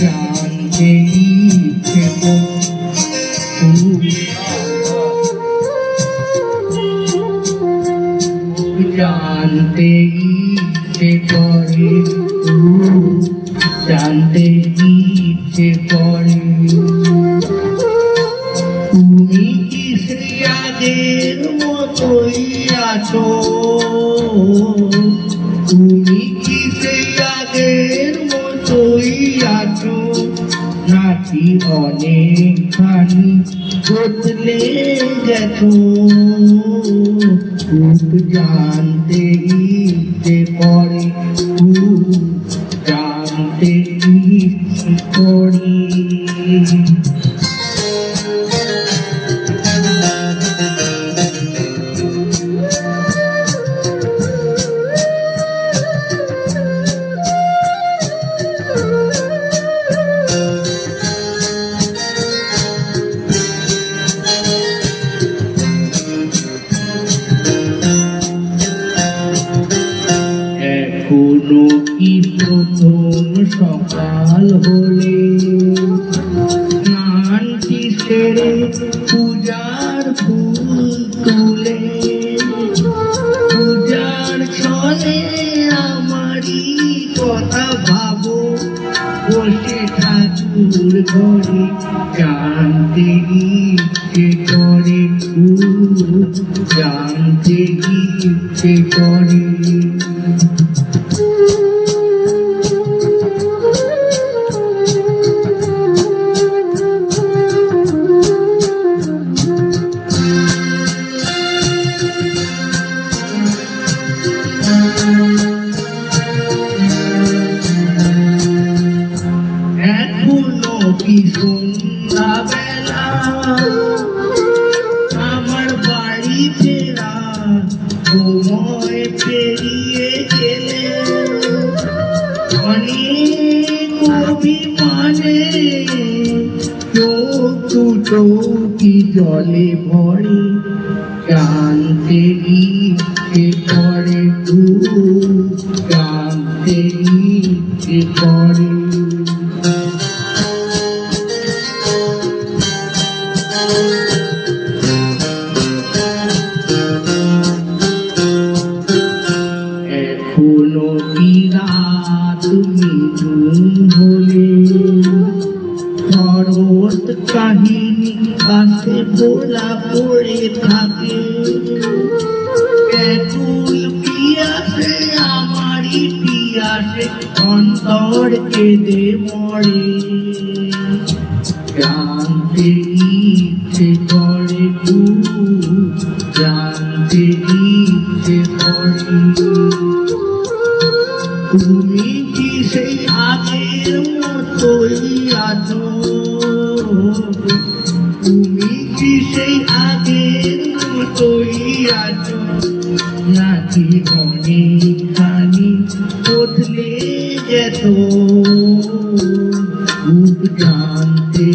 জানতে ইচ্ছে জানতে ইচ্ছে করে, জানতে ইচ্ছে করে তুমি কি সেই আগের মতোই আছো, তুমি কি সেই আগের মতোই আছো, নাকি অনেকখানি বদলে গেছো। খুব জানতে ইচ্ছে করে, খুব জানতে ইচ্ছে করে। এখনো কি প্রথম সকাল হলে স্নানটি সেরে পূজার ফুল তুলে, পূজার ছলে আমারই কথা ভাবো বসে ঠাকুর ঘরে। জানতে ইচ্ছে করে, জানতে ইচ্ছে করে। এখনো কি সন্ধ্যাবেলা আমার বাড়ি ফেরা সময় পেরিয়ে গেলে, অনেক অভিমানে চোখ দুটো কি জলে ভরে। জানতে ইচ্ছে করে, জানতে ইচ্ছে করে। এখনো কি রাত মিঠুন হলে শরৎ কাহিনী কাছে বলা পড়ে থাকে। ব্যাকুল পিয়াসে আমারই পিয়াসে অন্তর কেঁদে মরে। জানতে ইচ্ছে করে, জানতে ইচ্ছে করে। তুমি কি সেই আগের মতোই আছো, তুমি কি সেই আগের মতোই আছো, নাকি অনেকখানি বদলে গেছো। খুব জানতে